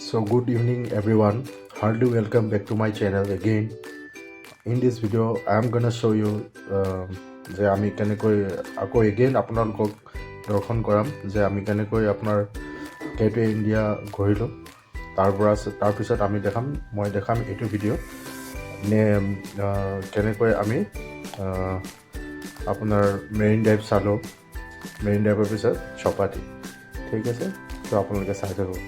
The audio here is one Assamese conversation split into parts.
So good evening everyone, heartily welcome back to my channel again. In this video I am gonna show you যে আমি কেনেকৈ আকৌ again আপোনালোকক দৰ্শন কৰাম যে আমি কেনেকৈ আপোনাৰ গেটৱে ইণ্ডিয়া ঘূৰিলোঁ তাৰপিছত আমি মই দেখাম এইটো ভিডিঅ' নে কেনেকৈ আমি আপোনাৰ মেৰিন ড্ৰাইভ চালোঁ মেৰিন ড্ৰাইভৰ পিছত চপাতি ঠিক আছে তো আপোনালোকে চাই থাকক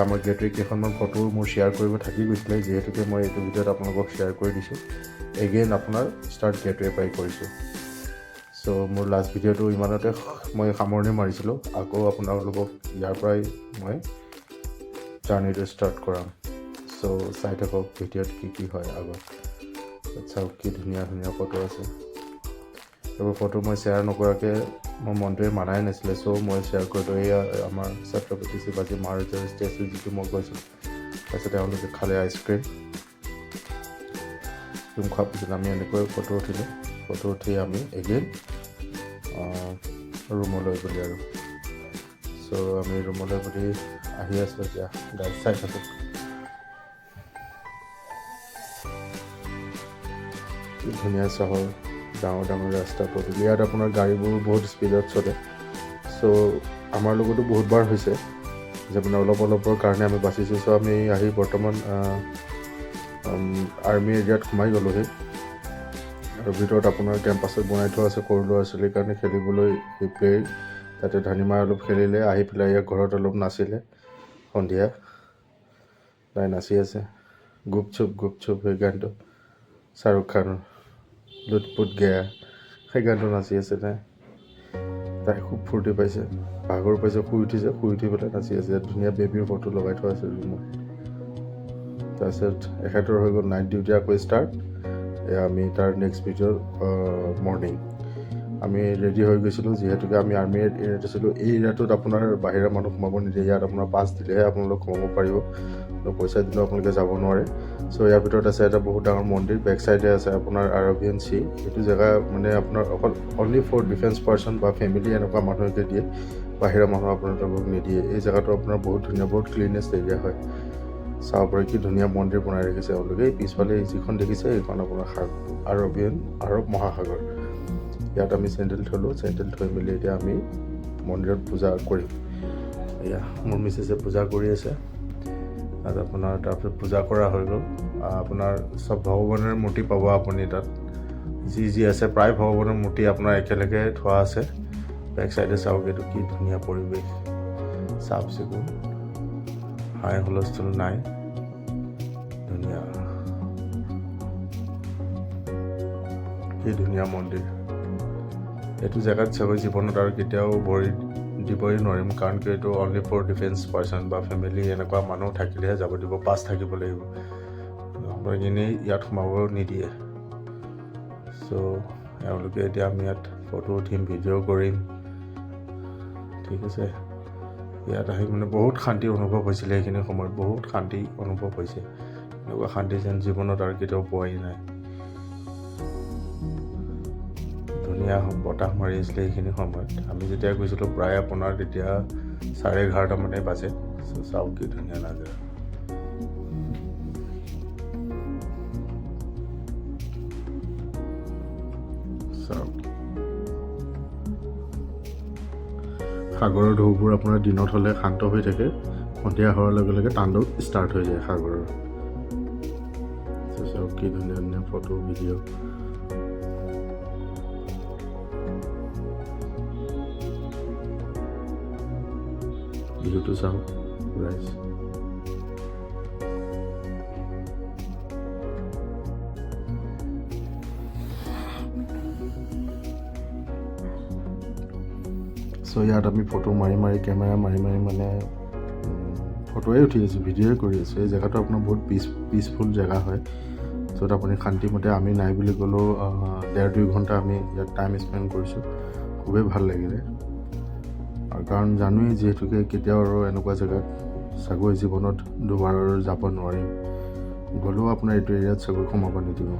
আমাৰ গেটৱে কেইখনমান ফটো মোৰ শ্বেয়াৰ কৰিব থাকি গৈছিলে যিহেতুকে মই এইটো ভিডিঅ'ত আপোনালোকক শ্বেয়াৰ কৰি দিছোঁ এগেইন আপোনাৰ ষ্টাৰ্ট গেটৱে পাই কৰিছোঁ চ' মোৰ লাষ্ট ভিডিঅ'টো ইমানতে মই সামৰণি মাৰিছিলোঁ আকৌ আপোনালোকক ইয়াৰ পৰাই মই জাৰ্ণিটো ষ্টাৰ্ট কৰাম চ' চাই থাকক ভিডিঅ'ত কি হয় আগত চাওক কি ধুনীয়া ধুনীয়া ফটো আছে এইবোৰ ফটো মই শ্বেয়াৰ নকৰাকৈ মোৰ মনটোৱে মানাই নাছিলে চ' মই শ্বেয়াৰ কৰিলোঁ এয়া আমাৰ ছাত্ৰপতি শিৱাজী মহাৰাজৰ ষ্টেচু যিটো মই গৈছোঁ তাৰপিছত তেওঁলোকে খালে আইচক্ৰীম খোৱাৰ পিছত আমি এনেকৈ ফটো উঠিলোঁ ফটো উঠি আমি এগেইন ৰুমলৈ বুলি আৰু চ' আমি ৰুমলৈ বুলি আহি আছোঁ এতিয়া গাড়ী চাই থাকক কি ধুনীয়া চহৰ ডাঙৰ ডাঙৰ ৰাস্তা পদূলি ইয়াত আপোনাৰ গাড়ীবোৰ বহুত স্পীডত চলে চ' আমাৰ লগতো বহুতবাৰ হৈছে যে মানে অলপৰ কাৰণে আমি বাচিছোঁ চ' আমি আহি বৰ্তমান আৰ্মি এৰিয়াত সোমাই গ'লোহি আৰু ভিতৰত আপোনাৰ কেম্পাছত বনাই থোৱা আছে সৰু ল'ৰা ছোৱালীৰ কাৰণে খেলিবলৈ সেই প্লে তাতে ধানিমাই অলপ খেলিলে আহি পেলাই ইয়াৰ ঘৰত অলপ নাচিলে সন্ধিয়া তাই নাচি আছে গুপচুপ সেই গানটো শ্বাহৰুখ খানৰ লুটপুট গেয়া সেই গানটো নাচি আছে তাই খুব ফূৰ্তি পাইছে ভাগৰ পাইছে শুই উঠি পেলাই নাচি আছে ধুনীয়া বেবীৰ ফটো লগাই থোৱা আছে ৰুমত তাৰপিছত এখেতৰ হৈ গ'ল নাইট ডিউটি আকৌ ষ্টাৰ্ট আমি তাৰ নেক্সট ভিডিঅ'ৰ মৰ্ণিং আমি ৰেডি হৈ গৈছিলোঁ যিহেতুকে আমি আৰ্মি এৰিয়াত আছিলোঁ এই এৰিয়াটোত আপোনাৰ বাহিৰা মানুহ সোমাব নিদিয়ে ইয়াত আপোনাৰ পাছ দিলেহে আপোনালোক সোমাব পাৰিব পইচা দিলেও আপোনালোকে যাব নোৱাৰে চ' ইয়াৰ ভিতৰত আছে এটা বহুত ডাঙৰ মন্দিৰ বেক চাইডে আছে আপোনাৰ আৰবিয়ান চি এইটো জেগা মানে আপোনাৰ অকল অনলি ফৰ ডিফেন্স পাৰ্চন বা ফেমিলি এনেকুৱা মানুহকে দিয়ে বাহিৰা মানুহ আপোনালোকক নিদিয়ে এই জেগাটো আপোনাৰ বহুত ধুনীয়া বহুত ক্লিনেষ্ট এৰিয়া হয় চাব পাৰে কি ধুনীয়া মন্দিৰ বনাই ৰাখিছে তেওঁলোকে পিছফালে যিখন দেখিছে এইখন আপোনাৰ আৰব মহাসাগৰ ইয়াত আমি চেণ্ডেল থ'লোঁ চেণ্ডেল থৈ মেলি এতিয়া আমি মন্দিৰত পূজা কৰিম এয়া মোৰ মিছেছে পূজা কৰি আছে আৰু আপোনাৰ তাৰপিছত পূজা কৰা হৈ গ'ল আপোনাৰ চব ভগৱানৰ মূৰ্তি পাব আপুনি তাত যি আছে প্ৰায় ভগৱানৰ মূৰ্তি আপোনাৰ একেলগে থোৱা আছে বেক চাইডে চাওক এইটো কি ধুনীয়া পৰিৱেশ চাফ চিকুণ হাই হুলস্থুল নাই ধুনীয়া কি ধুনীয়া মন্দিৰ এইটো জেগাত চাগৈ জীৱনত আৰু কেতিয়াও ভৰি দিবই নোৱাৰিম কাৰণ কি এইটো অনলি ফৰ ডিফেন্স পাৰ্চন বা ফেমিলি এনেকুৱা মানুহ থাকিলেহে যাব দিব পাছ থাকিব লাগিব আপোনাক এনেই ইয়াত সোমাব নিদিয়ে চ' এওঁলোকে এতিয়া আমি ইয়াত ফটো উঠিম ভিডিঅ' কৰিম ঠিক আছে ইয়াত আহি মানে বহুত শান্তি অনুভৱ হৈছিলে সেইখিনি সময়ত বহুত শান্তি অনুভৱ হৈছে এনেকুৱা শান্তি যেন জীৱনত আৰু কেতিয়াও পোৱাই নাই ধুনীয়া বতাহ মাৰি আছিলে সেইখিনি সময়ত আমি যেতিয়া গৈছিলোঁ প্ৰায় আপোনাৰ তেতিয়া 11:30 মানে বাজে চাওক কি ধুনীয়া লাগে চাওক সাগৰৰ ঢৌবোৰ আপোনাৰ দিনত হ'লে শান্ত হৈ থাকে সন্ধিয়া হোৱাৰ লগে লগে তাণ্ডৱ ষ্টাৰ্ট হৈ যায় সাগৰৰ চাওক কি ধুনীয়া ধুনীয়া ফটো ভিডিঅ' ভিডিঅ'টো চাওক ৰাইজ চ' ইয়াত আমি ফটো মাৰি কেমেৰা মাৰি মানে ফটোৱে উঠি আছোঁ ভিডিঅ'ই কৰি আছোঁ এই জেগাটো আপোনাৰ বহুত পিচফুল জেগা হয় য'ত আপুনি শান্তিমতে আমি নাই বুলি ক'লেও 1.5-2 ঘণ্টা আমি ইয়াত টাইম স্পেণ্ড কৰিছোঁ খুবেই ভাল লাগিলে আৰু কাৰণ জানোৱেই যিহেতুকে কেতিয়াও আৰু এনেকুৱা জেগাত চাগৈ জীৱনত দুবাৰ যাব নোৱাৰিম গ'লেও আপোনাৰ এইটো এৰিয়াত চাগৈ সোমাব নিদিব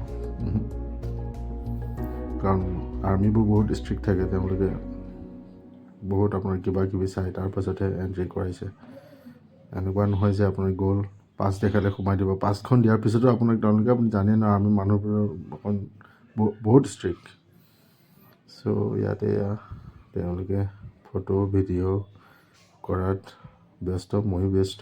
কাৰণ আৰ্মিবোৰ বহুত ষ্ট্ৰিক্ট থাকে তেওঁলোকে বহুত আপোনাৰ কিবা কিবি চাই তাৰ পাছতহে এণ্ট্ৰি কৰাইছে এনেকুৱা নহয় যে আপুনি গ'ল পাছ দেখালে সোমাই দিব, পাছখন দিয়াৰ পিছতো আপোনাক তেওঁলোকে আপুনি জানে ন আমি মানুহবোৰৰ অকণ বহুত ষ্ট্ৰিক্ট। চ' ইয়াতে তেওঁলোকে ফটো ভিডিঅ' কৰাত ব্যস্ত, ময়ো ব্যস্ত।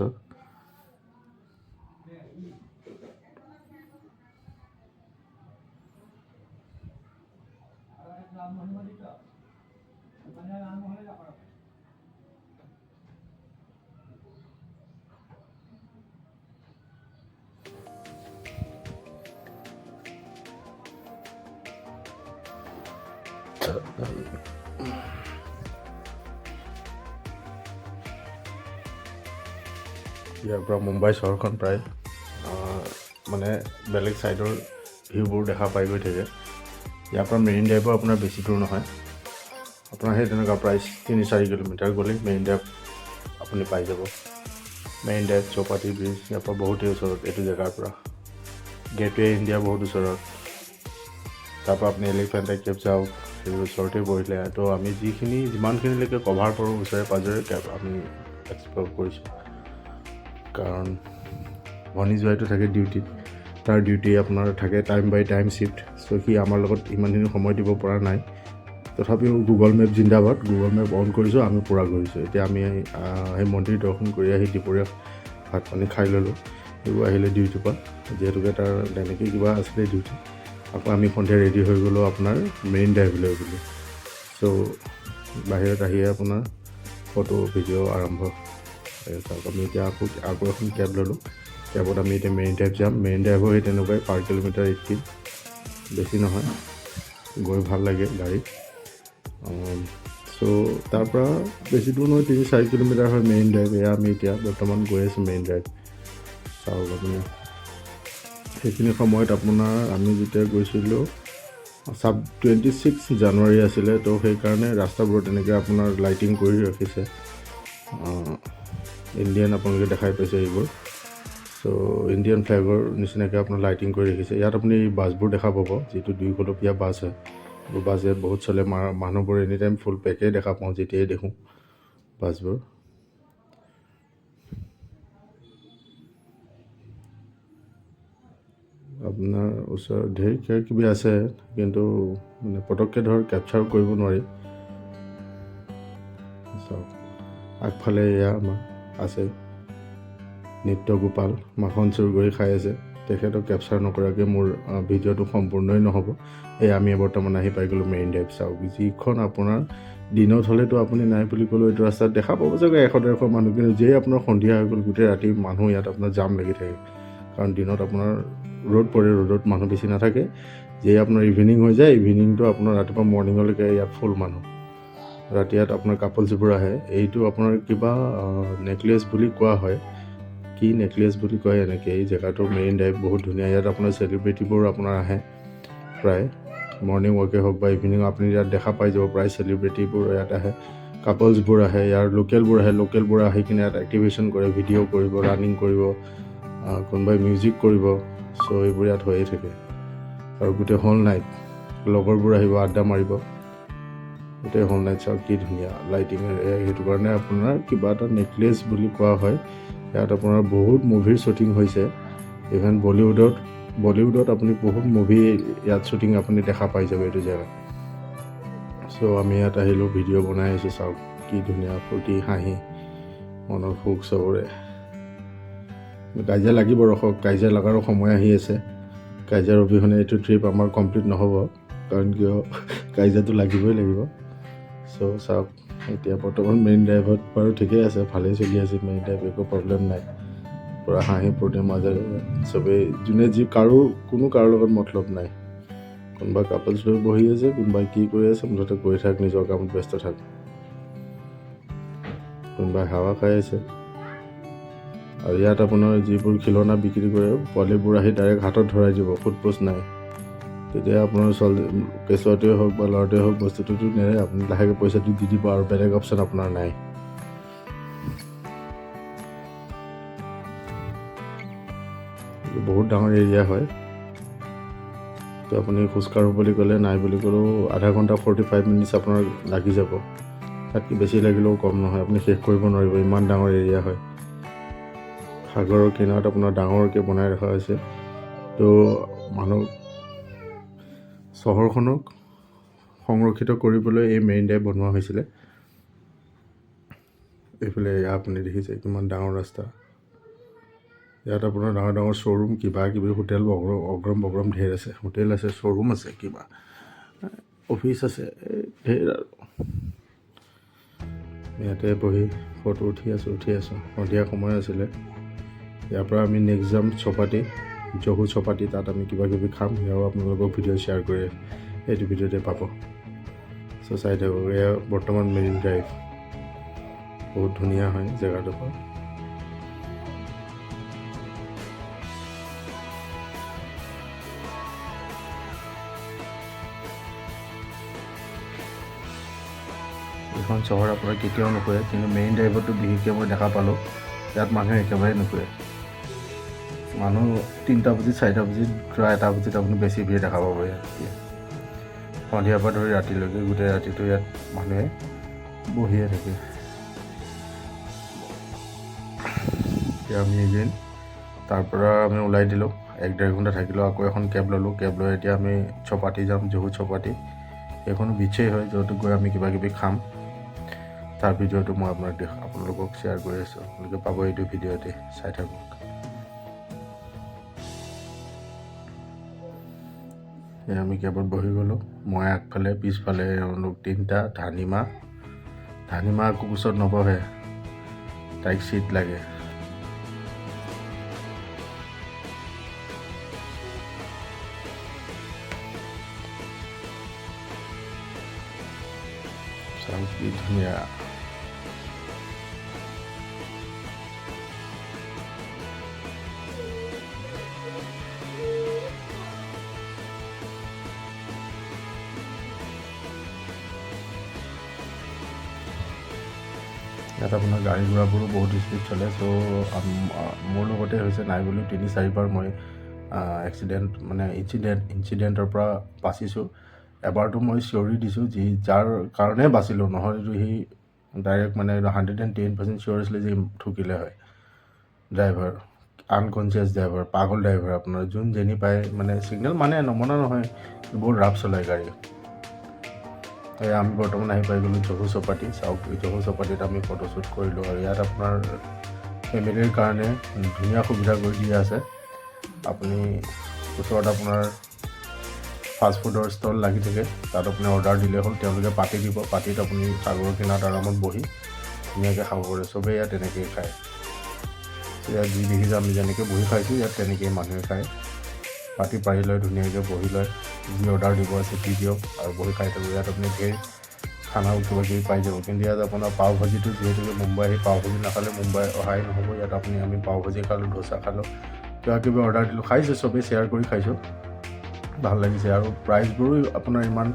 ইয়াৰ পৰা মুম্বাই চহৰখন প্ৰায় মানে বেলেগ ছাইডৰ ভিউবোৰ দেখা পাই গৈ থাকে। ইয়াৰ পৰা মেৰিন ড্ৰাইভৰ আপোনাৰ বেছি দূৰ নহয়, আপোনাৰ সেই তেনেকুৱা প্ৰায় 3-4 কিলোমিটাৰ গ'লেই মেৰিন ড্ৰাইভ আপুনি পাই যাব। মেৰিন ড্ৰাইভ, চপাতি ব্ৰিজ ইয়াৰ পৰা বহুতেই ওচৰত, এইটো জেগাৰ পৰা গেটৱে ইণ্ডিয়া বহুত ওচৰত। তাৰপৰা আপুনি এলিফেণ্টা কেভ যাওক, সেই ওচৰতে বহিলে। তো আমি যিমানখিনিলৈকে কভাৰ কৰোঁ ওচৰে পাঁজৰে কেব আমি এক্সপ্ল'ৰ কৰিছোঁ। কাৰণ ভনী যোৱাইটো থাকে ডিউটিত, তাৰ ডিউটি আপোনাৰ থাকে টাইম বাই টাইম শ্বিফ্ট। চ' সি আমাৰ লগত ইমানখিনি সময় দিব পৰা নাই। তথাপিও গুগল মেপ জিন্দাবাদ, গুগল মেপ অন কৰিছোঁ, আমি পূৰা ঘূৰিছোঁ। এতিয়া আমি সেই মন্দিৰ দৰ্শন কৰি আহি দুপৰীয়া ভাত পানী খাই ল'লোঁ। সেইবোৰ আহিলে ডিউটিৰ পৰা, যিহেতুকে তাৰ তেনেকৈ কিবা আছিলে ডিউটি। আকৌ আমি সন্ধিয়া ৰেডি হৈ গ'লোঁ আপোনাৰ মেৰিন ড্ৰাইভলৈ বুলি। চ' বাহিৰত আহিয়ে আপোনাৰ ফটো ভিডিঅ' আৰম্ভ। চাওক আমি এতিয়া আকৌ এখন কেব ল'লোঁ। কেবত আমি এতিয়া মেৰিন ড্ৰাইভ যাম। মেৰিন ড্ৰাইভৰ সেই তেনেকুৱাই পাৰ কিলোমিটাৰ 80, বেছি নহয়, গৈ ভাল লাগে গাড়ীত। চ' তাৰপৰা বেছি দূৰ নহয়, 3-4 কিলোমিটাৰ হয় মেৰিন ড্ৰাইভ। এয়া আমি এতিয়া বৰ্তমান গৈ আছোঁ মেৰিন ড্ৰাইভ। চাওক আপুনি সেইখিনি সময়ত আপোনাৰ আমি যেতিয়া গৈছিলোঁ 26 জানুৱাৰী আছিলে। তো সেইকাৰণে ৰাস্তাবোৰত তেনেকৈ আপোনাৰ লাইটিং কৰি ৰাখিছে, ইণ্ডিয়ান আপোনালোকে দেখাই পাইছে এইবোৰ। চ' ইণ্ডিয়ান ফ্লেগৰ নিচিনাকৈ আপোনাৰ লাইটিং কৰি ৰাখিছে। ইয়াত আপুনি বাছবোৰ দেখা পাব, যিটো 2 খলপীয়া বাছ হয়। এইবোৰ বাছ ইয়াত বহুত চলে, মানুহবোৰ এনি টাইম ফুল পেকেই দেখা পাওঁ যেতিয়াই দেখোঁ বাছবোৰ। আপোনাৰ ওচৰত ঢেৰ কিবাকিবি আছে, কিন্তু মানে পটককৈ কেপচাৰ কৰিব নোৱাৰি। চাওক আগফালে এয়া আমাৰ আছে নিত্য গোপাল, মাখন চুৰ কৰি খাই আছে। তেখেতক কেপচাৰ নকৰাকৈ মোৰ ভিডিঅ'টো সম্পূৰ্ণই নহ'ব। আমি বৰ্তমান আহি পাই গ'লোঁ মেৰিন ড্ৰাইভ। চাওক যিখন আপোনাৰ দিনত হ'লেতো আপুনি নাই বুলি ক'লেও এইটো ৰাস্তাত দেখা পাব চাগে 100-150 মানুহ, কিন্তু যেই আপোনাৰ সন্ধিয়া হৈ গ'ল গোটেই ৰাতি মানুহ ইয়াত আপোনাৰ জাম লাগি থাকে। কাৰণ দিনত আপোনাৰ ৰ'দ পৰে, ৰ'দত মানুহ বেছি নাথাকে। যেই আপোনাৰ ইভিনিং হৈ যায়, ইভিনিংটো আপোনাৰ ৰাতিপুৱা মৰ্ণিঙলৈকে ইয়াত ফুল মানুহ। ৰাতি ইয়াত আপোনাৰ কাপলছবোৰ আহে। এইটো আপোনাৰ কিবা নেকলেছ বুলি কোৱা হয়, কি নেকলেছ বুলি কয় এনেকৈ। এই জেগাটো মেৰিন ড্ৰাইভ বহুত ধুনীয়া। ইয়াত আপোনাৰ চেলিব্ৰিটিবোৰ আপোনাৰ আহে প্ৰায়, মৰ্ণিং ৱাকে হওক বা ইভিনিং আপুনি ইয়াত দেখা পাই যাব। প্ৰায় চেলিব্ৰিটিবোৰ ইয়াত আহে, কাপলছবোৰ আহে, ইয়াৰ লোকেলবোৰ আহি কিনে ইয়াত এক্টিভেশ্যন কৰে, ভিডিঅ' কৰিব, ৰানিং কৰিব, কোনোবাই মিউজিক কৰিব। চ' এইবোৰ ইয়াত হৈয়ে থাকে। আৰু গোটেই হল নাইট লগৰবোৰ আহিব, আড্ডা মাৰিব, গোটেই হল নাইট। চাওক কি ধুনীয়া লাইটিঙেৰে। সেইটো কাৰণে আপোনাৰ কিবা এটা নেকলেছ বুলি কোৱা হয়। ইয়াত আপোনাৰ বহুত মুভিৰ শ্বুটিং হৈছে, ইভেন বলিউডত আপুনি বহুত মুভি ইয়াত শ্বুটিং আপুনি দেখা পাই যাব এইটো জেগাত। চ' আমি ইয়াত আহিলোঁ, ভিডিঅ' বনাই আছোঁ। চাওক কি ধুনীয়া ফূৰ্তি হাঁহি, মনৰ সুখ চবৰে। কাজিয়া লাগিব, ৰখক, কাজিয়া লগাৰো সময় আহি আছে। কাজিয়াৰ অবিহনে এইটো ট্ৰিপ আমাৰ কমপ্লিট নহ'ব, কাৰণ কিয় কাজিয়াটো লাগিবই লাগিব। চ' চাওক এতিয়া বৰ্তমান মেৰিন ড্ৰাইভত বাৰু ঠিকেই আছে, ভালেই চলি আছে মেৰিন ড্ৰাইভ, একো প্ৰব্লেম নাই। পূৰা হাঁহি ফূৰ্তিৰ মাজেৰে চবেই, যোনে কোনো কাৰো লগত মতলব নাই। কোনোবাই কাপলছ লৈ বহি আছে, কোনোবাই কি কৰি আছে, মুঠতে কৰি থাক, নিজৰ কামত ব্যস্ত থাক। কোনোবাই হাৱা খাই আছে। আৰু ইয়াত আপোনাৰ যিবোৰ খিলনা বিক্ৰী কৰে, পোৱালিবোৰ আহি ডাইৰেক্ট হাতত ধৰাই দিব, সোধপোছ নাই। তেতিয়া আপোনাৰ কেঁচুৱাটোৱে হওক বা ল'ৰাটোৱে হওক বস্তুটোতো নেৰে, আপুনি লাহেকৈ পইচাটো দি দিব, আৰু বেলেগ অপশ্যন আপোনাৰ নাই। বহুত ডাঙৰ এৰিয়া হয়। তো আপুনি খোজকাঢ়ো বুলি ক'লে, নাই বুলি ক'লেও আধা ঘণ্টা 45 মিনিটছ আপোনাৰ লাগি যাব। তাতকৈ বেছি লাগিলেও কম নহয়, আপুনি শেষ কৰিব নোৱাৰিব, ইমান ডাঙৰ এৰিয়া হয়। সাগৰৰ কিনাৰত আপোনাৰ ডাঙৰকৈ বনাই ৰখা হৈছে। তো মানুহ চহৰখনক সংৰক্ষিত কৰিবলৈ এই মেৰিন ড্ৰাইভ বনোৱা হৈছিলে। এইফালে আপুনি দেখিছে কিমান ডাঙৰ ৰাস্তা। ইয়াত আপোনাৰ ডাঙৰ ডাঙৰ শ্ব'ৰুম কিবা কিবি হোটেল অগ্ৰম বগ্ৰম ঢেৰ আছে। হোটেল আছে, শ্ব'ৰুম আছে, কিবা অফিচ আছে, ঢেৰ আৰু। ইয়াতে বহি ফটো উঠি আছোঁ। সন্ধিয়া সময় আছিলে। ইয়াৰ পৰা আমি নেক্সট যাম জহু চপাতি। তাত আমি কিবা কিবি খাম। সেয়াও আপোনালোকক ভিডিঅ' শ্বেয়াৰ কৰি এইটো ভিডিঅ'তে পাব। চ' চাই থাকক। এয়া বৰ্তমান মেৰিন ড্ৰাইভ। বহুত ধুনীয়া হয় জেগাডোখৰ। এইখন চহৰ আপোনাৰ কেতিয়াও নুশুৱে, কিন্তু মেৰিন ড্ৰাইভতো বিশেষকৈ মই দেখা পালোঁ ইয়াত মানুহে একেবাৰে নুশুৱে। মানুহ 3টা বজাত 4টা বজাত 1টা বজাত আপুনি বেছি ভিৰ দেখা পাব ইয়াত। সন্ধিয়াৰ পৰা ধৰি ৰাতিলৈকে গোটেই ৰাতিটো ইয়াত মানুহে বহিয়ে থাকে। এতিয়া আমি এদিন তাৰ পৰা আমি ওলাই দিলোঁ, 1-1.5 ঘণ্টা থাকিলোঁ। আকৌ এখন কেব ল'লোঁ। কেব লৈ এতিয়া আমি চপাতি যাম, জহু চপাতি। সেইখনো বিচেই হয়, য'ত গৈ আমি কিবা কিবি খাম। তাৰ ভিডিঅ'টো মই আপোনালোকক শ্বেয়াৰ কৰি আছোঁ। আপোনালোকে পাব এইটো ভিডিঅ'তে, চাই থাকক। আমি কেবত বহি গ'লোঁ। মই আগফালে, পিছফালে এওঁলোক 3টা। ধানিমা আকৌ ওচৰত নবহে, তাইক চিট লাগে। চাওক কি ধুনীয়া। ইয়াত আপোনাৰ গাড়ী ঘোঁৰাবোৰো বহুত স্পীড চলে। চ' মোৰ লগতে হৈছে, নাই বুলিও 3-4বাৰ মই ইঞ্চিডেণ্টৰ পৰা বাচিছোঁ। এবাৰতো মই চিঞৰি দিছোঁ, যাৰ কাৰণে বাচিলোঁ, নহ'লেতো সি ডাইৰেক্ট 110% চিয়'ৰ আছিলে যে ঠুকিলে হয়। ড্ৰাইভাৰ আনকনচিয়াছ ড্ৰাইভাৰ, পাগল ড্ৰাইভাৰ আপোনাৰ। যোন যেনি পায় ছিগনেল নমনা নহয়, বহুত ৰাফ চলায় গাড়ী। আমি বৰ্তমান আহি পাই গ'লোঁ জহু চপাতি। চাওক, জহু চপাতিত আমি ফটোশ্বুট কৰিলোঁ। আৰু ইয়াত আপোনাৰ ফেমিলিৰ কাৰণে ধুনীয়া সুবিধা কৰি দিয়া আছে। আপুনি ওচৰত আপোনাৰ ফাষ্টফুডৰ ষ্টল লাগি থাকে, তাত আপুনি অৰ্ডাৰ দিলে হ'ল, তেওঁলোকে পাতি দিব। পাতিত আপুনি সাগৰৰ কিনাৰত আৰামত বহি ধুনীয়াকৈ খাব পাৰে। চবেই ইয়াত তেনেকৈয়ে খায়। ইয়াত যি দেখিছে আমি যেনেকৈ বহি খাইছোঁ, ইয়াত তেনেকৈয়ে মানুহে খায়। পাতি পাৰি লৈ ধুনীয়াকৈ বহি লয়, যি অৰ্ডাৰ দিব আছে দি দিয়ক আৰু বহি খাই থাকোঁ। ইয়াত আপুনি ঢেৰ খানাও কিবা কিবি পাই যাব। কিন্তু ইয়াত আপোনাৰ পাও ভাজিটো, যিহেতুকে মুম্বাই, সেই পাও ভাজি নাখালে মুম্বাই অহাই নহ'ব। ইয়াত আমি পাও ভাজি খালোঁ, ডোচা খালোঁ, কিবা কিবি অৰ্ডাৰ দিলোঁ, খাইছোঁ, চবেই শ্বেয়াৰ কৰি খাইছোঁ। ভাল লাগিছে। আৰু প্ৰাইচবোৰো আপোনাৰ ইমান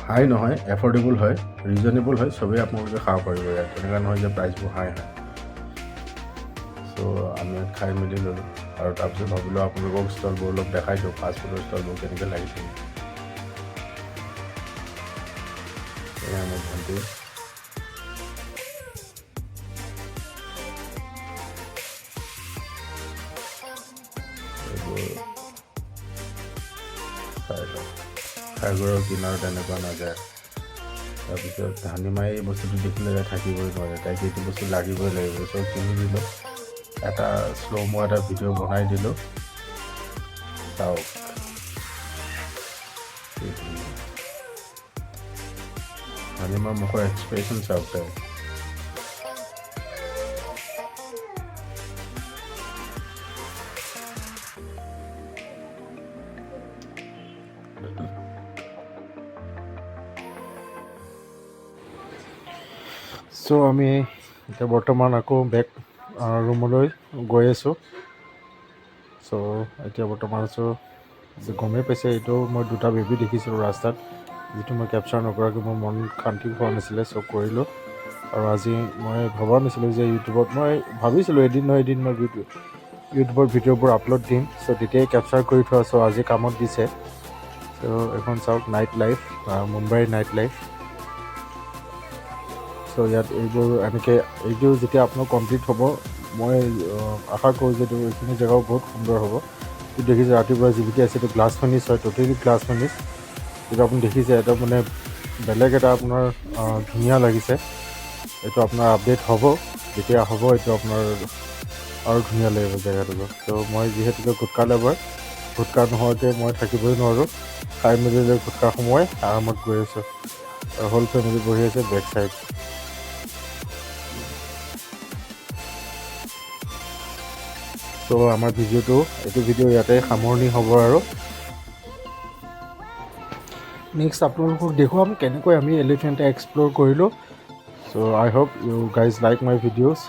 হাই নহয়, এফৰ্ডেবল হয়, ৰিজনেবল হয়। চবেই আপোনালোকে খাব পাৰিব ইয়াত। তেনেকুৱা নহয় যে প্ৰাইচবোৰ হাই হয়। চ' আমি ইয়াত খাই মেলি ল'লোঁ। আৰু তাৰপিছত ভাবিলোঁ আপোনালোকক ষ্টলবোৰ অলপ দেখাই দিওঁ, ফাষ্টফুডৰ ষ্টলবোৰ কেনেকৈ লাগি থাকে। এয়া আমাৰ ভণ্টি। এইবোৰ চাই লওক, সাগৰৰ কিনাৰত এনেকুৱা নাযায়। তাৰপিছত ধানিমাই এই বস্তুটো দেখিলে থাকিবই নোৱাৰে, তাইক এইটো বস্তু লাগিবই লাগিব। চব কিনি দিলোঁ। এটা শ্ল' এটা ভিডিঅ' বনাই দিলোঁ। চাওক, ধানিমাৰ মুখৰ এক্সপ্ৰেশ্যন চাওক তাই। চ' আমি এতিয়া বৰ্তমান আকৌ বেক ৰুমলৈ গৈ আছোঁ। চ' এতিয়া বৰ্তমান আছোঁ, গমেই পাইছে, এইটো মই 2টা বেবী দেখিছিলোঁ ৰাস্তাত, যিটো মই কেপচাৰ নকৰাকৈ মোৰ মন শান্তি হোৱা নাছিলে। চ' কৰিলোঁ। আৰু আজি মই ভবা নাছিলোঁ যে ইউটিউবত, মই ভাবিছিলোঁ এদিন নহয় এদিন মই ইউটিউবৰ ভিডিঅ'বোৰ আপলোড দিম। চ' তেতিয়াই কেপচাৰ কৰি থোৱা। চ' আজি কামত দিছে। চ' এখন চাওক, নাইট লাইফ, মুম্বাইৰ নাইট লাইফ। চ' ইয়াত এইবোৰ এনেকৈ, এইটো যেতিয়া আপোনাৰ কমপ্লিট হ'ব, মই আশা কৰোঁ যে এইখিনি জেগাও বহুত সুন্দৰ হ'ব। এইটো দেখিছে ৰাতিপুৱা যিবিটি আছে এইটো গ্লাছ ফিনিছ হয়, ট'টেলি গ্লাছ ফিনিছ। এইটো আপুনি দেখিছে এটা মানে বেলেগ এটা আপোনাৰ ধুনীয়া লাগিছে। এইটো আপোনাৰ আপডেট হ'ব, যেতিয়া হ'ব এইটো আপোনাৰ আৰু ধুনীয়া লাগিব জেগাটো। ত' মই যিহেতুকে গুটকা লাভাৰ, গুটকা নোহোৱাকৈ মই থাকিবই নোৱাৰোঁ। খাই মেলি লৈ গুটকা সোমোৱাই আৰামত গৈ আছোঁ আৰু হোল ফেমিলি বহি আছে বেক চাইড। চ' আমাৰ এইটো ভিডিঅ' ইয়াতে সামৰণি হ'ব আৰু নেক্সট আপোনালোকক দেখুৱাম কেনেকৈ আমি এলিফেণ্ট এক্সপ্ল'ৰ কৰিলোঁ। So' I hope you guys like my videos.